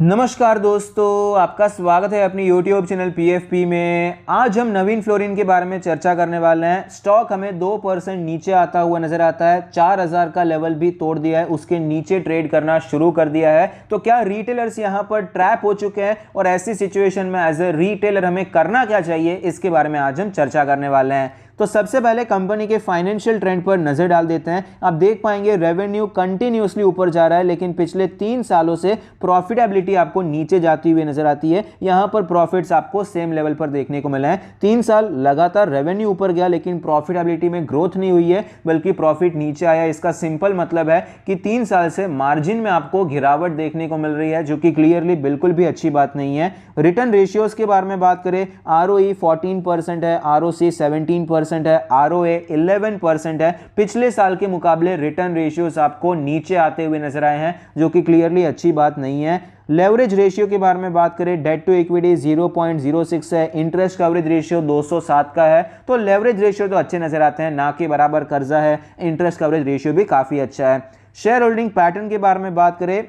नमस्कार दोस्तों, आपका स्वागत है अपनी YouTube चैनल PFP में। आज हम नवीन फ्लोरिन के बारे में चर्चा करने वाले हैं। स्टॉक हमें 2% नीचे आता हुआ नजर आता है, 4000 का लेवल भी तोड़ दिया है, उसके नीचे ट्रेड करना शुरू कर दिया है। तो क्या रिटेलर्स यहां पर ट्रैप हो चुके हैं और ऐसी सिचुएशन में एज ए रिटेलर हमें करना क्या चाहिए, इसके बारे में आज हम चर्चा करने वाले हैं। तो सबसे पहले कंपनी के फाइनेंशियल ट्रेंड पर नजर डाल देते हैं। आप देख पाएंगे रेवेन्यू कंटिन्यूअसली ऊपर जा रहा है, लेकिन पिछले 3 सालों से प्रॉफिटेबिलिटी आपको नीचे जाती हुई नजर आती है। यहां पर प्रॉफिट्स आपको सेम लेवल पर देखने को मिले हैं। 3 साल लगातार रेवेन्यू ऊपर गया, लेकिन प्रॉफिटेबिलिटी में ग्रोथ नहीं हुई है, बल्कि प्रॉफिट नीचे आया। इसका सिंपल मतलब है कि 3 साल से मार्जिन में आपको गिरावट देखने को मिल रही है, जो कि क्लियरली बिल्कुल भी अच्छी बात नहीं है। रिटर्न रेशियोज के बारे में बात करें, ROE 14% है, ROC 17% है, ROA 11% है। पिछले साल के मुकाबले रिटर्न रेशियोज आपको नीचे आते हुए नजर आए हैं, जो कि क्लियरली अच्छी बात नहीं है। लेवरेज रेशियो के बारे में बात करें, डेट टू इक्विटी 0.06 है, इंटरेस्ट कवरेज रेशियो 207 का है। तो लेवरेज रेशियो तो अच्छे नजर आते हैं, ना के बराबर कर्जा है। इंटरेस्ट कवरेज रेशियो भी काफी अच्छा है। शेयर होल्डिंग पैटर्न के बारे में बात करें,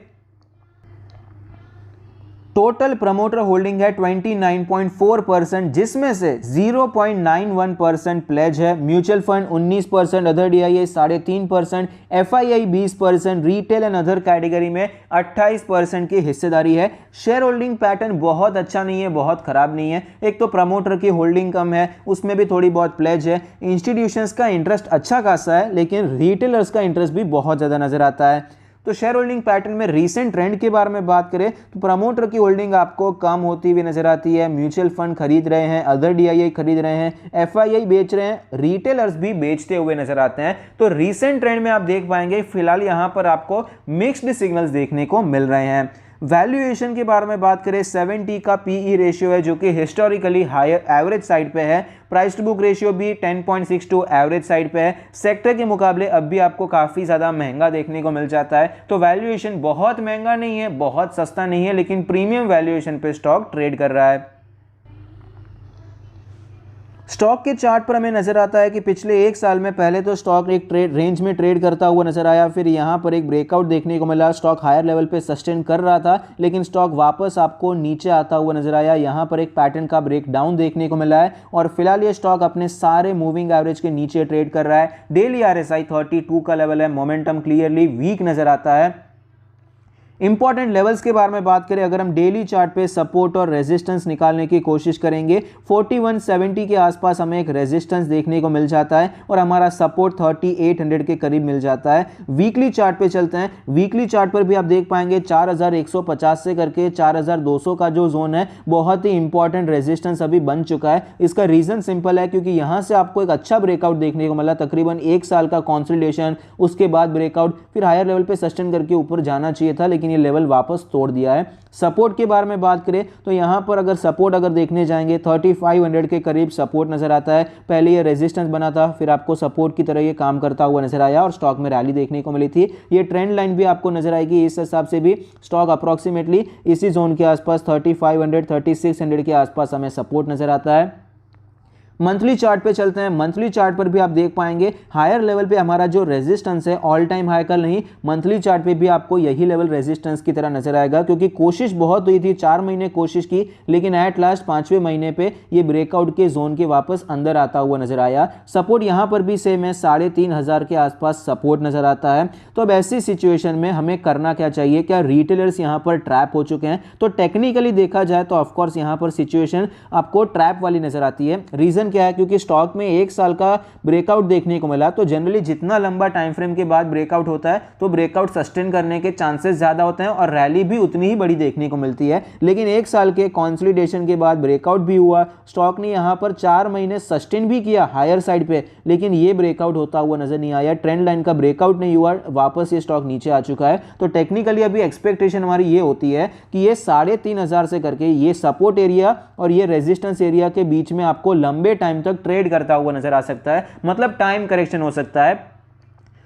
टोटल प्रमोटर होल्डिंग है 29.4%, जिसमें से 0.91% प्लेज है। Mutual fund 19%, other DIA 3.5%, FII 20%, retail and other category में 28% की हिस्सेदारी है। शेयर होल्डिंग पैटर्न बहुत अच्छा नहीं है, बहुत खराब नहीं है। एक तो प्रमोटर की होल्डिंग कम है, उसमें भी थोड़ी बहुत प्लेज है। इंस्टीट्यूशंस का इंटरेस्ट अच्छा खासा है, लेकिन रिटेलर्स का इंटरेस्ट भी बहुत ज़्यादा नजर आता है। तो शेयर होल्डिंग पैटर्न में रीसेंट ट्रेंड के बारे में बात करें तो प्रमोटर की होल्डिंग आपको कम होती हुई नजर आती है। म्यूचुअल फंड खरीद रहे हैं, अदर DIA खरीद रहे हैं, FII बेच रहे हैं, रिटेलर्स भी बेचते हुए नजर आते हैं। तो रीसेंट ट्रेंड में आप देख पाएंगे फिलहाल यहां पर आपको मिक्स्ड सिग्नल्स देखने को मिल रहे हैं। वैल्यूएशन के बारे में बात करें, 70 का PE रेशियो है, जो कि हिस्टोरिकली हायर एवरेज साइड पे है। प्राइस टू बुक रेशियो भी 10.62 एवरेज साइड पे है। सेक्टर के मुकाबले अब भी आपको काफ़ी ज़्यादा महंगा देखने को मिल जाता है। तो वैल्यूएशन बहुत महंगा नहीं है, बहुत सस्ता नहीं है, लेकिन प्रीमियम वैल्यूएशन पे स्टॉक ट्रेड कर रहा है। स्टॉक के चार्ट पर हमें नजर आता है कि पिछले 1 साल में पहले तो स्टॉक एक ट्रेड रेंज में ट्रेड करता हुआ नजर आया, फिर यहां पर एक ब्रेकआउट देखने को मिला। स्टॉक हायर लेवल पे सस्टेन कर रहा था, लेकिन स्टॉक वापस आपको नीचे आता हुआ नजर आया। यहां पर एक पैटर्न का ब्रेकडाउन देखने को मिला है और फिलहाल ये स्टॉक अपने सारे मूविंग एवरेज के नीचे ट्रेड कर रहा है। डेली RSI 32 का लेवल है, मोमेंटम क्लियरली वीक नजर आता है। इंपॉर्टेंट लेवल्स के बारे में बात करें, अगर हम डेली चार्ट पे सपोर्ट और रेजिस्टेंस निकालने की कोशिश करेंगे, 4170 के आसपास हमें एक रेजिस्टेंस देखने को मिल जाता है और हमारा सपोर्ट 3800 के करीब मिल जाता है। वीकली चार्ट पे चलते हैं। वीकली चार्ट पर भी आप देख पाएंगे 4150 से करके 4200 का जो जोन है, बहुत ही इंपॉर्टेंट रेजिस्टेंस अभी बन चुका है। इसका रीजन सिंपल है, क्योंकि यहां से आपको एक अच्छा ब्रेकआउट देखने को मिला, तकरीबन 1 साल का कंसोलिडेशन, उसके बाद ब्रेकआउट, फिर हायर लेवल पे सस्टेन करके ऊपर जाना चाहिए था, लेकिन ये लेवल वापस तोड़ दिया है। सपोर्ट के बारे में बात करें तो यहां पर अगर सपोर्ट देखने जाएंगे 3500 के करीब सपोर्ट नजर आता है। पहले ये रेजिस्टेंस बना था, फिर आपको सपोर्ट की तरह ये काम करता हुआ नजर आया और स्टॉक में रैली देखने को मिली थी। ये ट्रेंड लाइन भी आपको नजर आएगी। इस हिसाब से भी स्टॉक अप्रोक्सीमेटली इसी जोन के आसपास 3500 3600 के आसपास हमें सपोर्ट नजर आता है। मंथली चार्ट पे चलते हैं। मंथली चार्ट पर भी आप देख पाएंगे हायर लेवल पे हमारा जो रेजिस्टेंस है, ऑल टाइम हाई का नहीं, मंथली चार्ट पे भी आपको यही लेवल रेजिस्टेंस की तरह नजर आएगा, क्योंकि कोशिश बहुत हुई थी, 4 महीने कोशिश की, लेकिन एट लास्ट 5वें महीने पे ये ब्रेकआउट के जोन के वापस अंदर आता हुआ नजर आया। सपोर्ट यहां पर भी सेम है, 3500 के आसपास सपोर्ट नजर आता है। तो अब ऐसी सिचुएशन में हमें करना क्या चाहिए? क्या रिटेलर्स यहां पर ट्रैप हो चुके हैं? तो टेक्निकली देखा जाए तो ऑफकोर्स यहां पर सिचुएशन आपको ट्रैप वाली नजर आती है। रीजन क्या है? क्योंकि स्टॉक में 1 साल का ब्रेकआउट देखने को मिला, तो जनरली जितना लंबा टाइम फ्रेम के बाद ब्रेकआउट होता है, तो ब्रेकआउट सस्टेन करने के चांसेस ज्यादा होते हैं और रैली भी उतनी ही बड़ी देखने को मिलती है। लेकिन 1 साल के कंसोलिडेशन के बाद ब्रेकआउट भी हुआ, स्टॉक ने यहां पर 4 महीने सस्टेन भी किया हायर साइड पे, लेकिन ये ब्रेकआउट होता हुआ नजर नहीं आया। ट्रेंड लाइन का ब्रेकआउट नहीं हुआ, वापस ये स्टॉक नीचे आ चुका है। तो टेक्निकली अभी एक्सपेक्टेशन हमारी ये होती है कि ये 3500 से करके ये सपोर्ट एरिया और ये रेजिस्टेंस एरिया के बीच में आपको लंबे टाइम तक ट्रेड करता हुआ नजर आ सकता है। मतलब टाइम करेक्शन हो सकता है।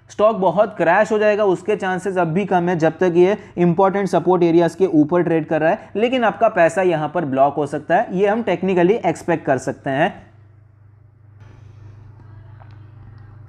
स्टॉक बहुत क्रैश हो जाएगा उसके चांसेस अब भी कम है, जब तक ये इंपॉर्टेंट सपोर्ट एरियाज के ऊपर ट्रेड कर रहा है, लेकिन आपका पैसा यहां पर ब्लॉक हो सकता है। ये हम टेक्निकली एक्सपेक्ट कर सकते हैं।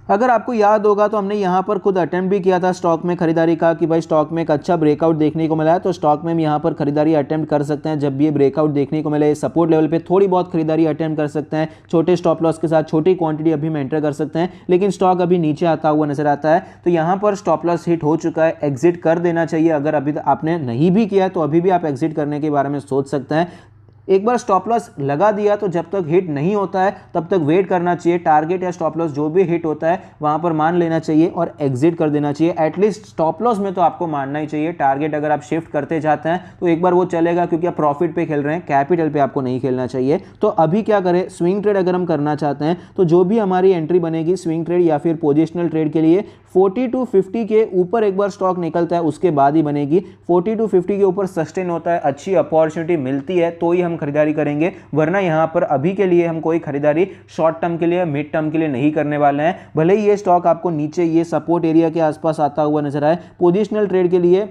अगर आपको याद होगा तो हमने यहाँ पर खुद अटेम्प्ट भी किया था स्टॉक में खरीदारी का कि भाई स्टॉक में एक अच्छा ब्रेकआउट देखने को मिला है, तो स्टॉक में हम यहाँ पर खरीदारी अटेम्प्ट कर सकते हैं जब भी ये ब्रेकआउट देखने को मिले। सपोर्ट लेवल पे थोड़ी बहुत खरीदारी अटेम्प्ट कर सकते हैं, छोटे स्टॉप लॉस के साथ छोटी क्वांटिटी अभी में एंटर कर सकते हैं, लेकिन स्टॉक अभी नीचे आता हुआ नजर आता है। तो यहाँ पर स्टॉप लॉस हिट हो चुका है, एग्जिट कर देना चाहिए। अगर अभी आपने नहीं भी किया तो अभी भी आप एग्जिट करने के बारे में सोच सकते हैं। एक बार स्टॉप लॉस लगा दिया तो जब तक हिट नहीं होता है तब तक वेट करना चाहिए। टारगेट या स्टॉप लॉस जो भी हिट होता है वहां पर मान लेना चाहिए और एग्जिट कर देना चाहिए। एटलीस्ट स्टॉप लॉस में तो आपको मानना ही चाहिए। टारगेट अगर आप शिफ्ट करते जाते हैं तो एक बार वो चलेगा, क्योंकि आप प्रॉफिट पे खेल रहे हैं, कैपिटल पे आपको नहीं खेलना चाहिए। तो अभी क्या करें, स्विंग ट्रेड अगर हम करना चाहते हैं तो जो भी हमारी एंट्री बनेगी स्विंग ट्रेड या फिर पोजिशनल ट्रेड के लिए 40 to 50 के ऊपर एक बार स्टॉक निकलता है उसके बाद ही बनेगी। 40 to 50 के ऊपर सस्टेन होता है, अच्छी अपॉर्चुनिटी मिलती है तो ही हम खरीदारी करेंगे, वरना यहां पर अभी के लिए हम कोई खरीदारी शॉर्ट टर्म के लिए, मिड टर्म के लिए नहीं करने वाले हैं। भले ही ये स्टॉक आपको नीचे ये सपोर्ट एरिया के आसपास आता हुआ नजर आए। पोजिशनल ट्रेड के लिए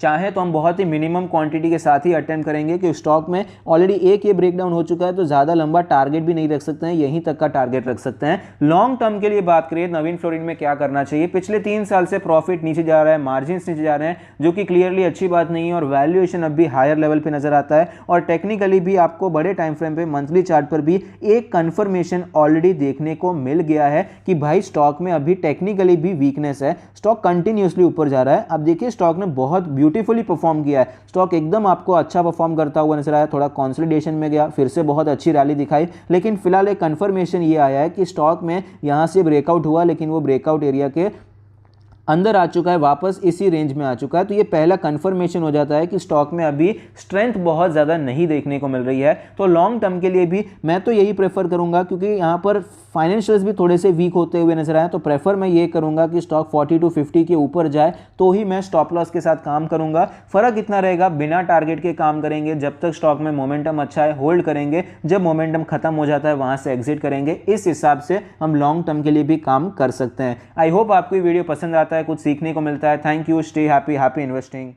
चाहे तो हम बहुत ही मिनिमम क्वांटिटी के साथ ही अटेम्प्ट करेंगे, कि स्टॉक में ऑलरेडी एक ये ब्रेकडाउन हो चुका है तो ज़्यादा लंबा टारगेट भी नहीं रख सकते हैं, यहीं तक का टारगेट रख सकते हैं। लॉन्ग टर्म के लिए बात करिए नवीन फ्लोरिन में क्या करना चाहिए। पिछले 3 साल से प्रॉफिट नीचे जा रहा है, मार्जिन नीचे जा रहे हैं, जो कि क्लियरली अच्छी बात नहीं है, और वैल्यूएशन अब भी हायर लेवल पर नजर आता है। और टेक्निकली भी आपको बड़े टाइम फ्रेम पे, मंथली चार्ट पर भी एक कंफर्मेशन ऑलरेडी देखने को मिल गया है कि भाई स्टॉक में अभी टेक्निकली भी वीकनेस है, स्टॉक कंटिन्यूसली ऊपर जा रहा है। अब देखिए स्टॉक ने बहुत ब्यूटीफुली परफॉर्म किया है, स्टॉक एकदम आपको अच्छा परफॉर्म करता हुआ नजर आया, थोड़ा कंसोलिडेशन में गया, फिर से बहुत अच्छी रैली दिखाई, लेकिन फिलहाल एक कंफर्मेशन ये आया है कि स्टॉक में यहां से ब्रेकआउट हुआ, लेकिन वो ब्रेकआउट एरिया के अंदर आ चुका है, वापस इसी रेंज में आ चुका है। तो ये पहला कंफर्मेशन हो जाता है कि स्टॉक में अभी स्ट्रेंथ बहुत ज़्यादा नहीं देखने को मिल रही है। तो लॉन्ग टर्म के लिए भी मैं तो यही प्रेफर करूंगा, क्योंकि यहाँ पर फाइनेंशियल्स भी थोड़े से वीक होते हुए नजर आए, तो प्रेफर मैं ये करूंगा कि स्टॉक 40 to 50 के ऊपर जाए तो ही मैं स्टॉप लॉस के साथ काम करूंगा। फर्क इतना रहेगा, बिना टारगेट के काम करेंगे जब तक स्टॉक में मोमेंटम अच्छा है, होल्ड करेंगे, जब मोमेंटम खत्म हो जाता है वहां से एग्जिट करेंगे। इस हिसाब से हम लॉन्ग टर्म के लिए भी काम कर सकते हैं। आई होप आपको ये वीडियो पसंद आता है, कुछ सीखने को मिलता है। Thank you, stay happy, happy investing.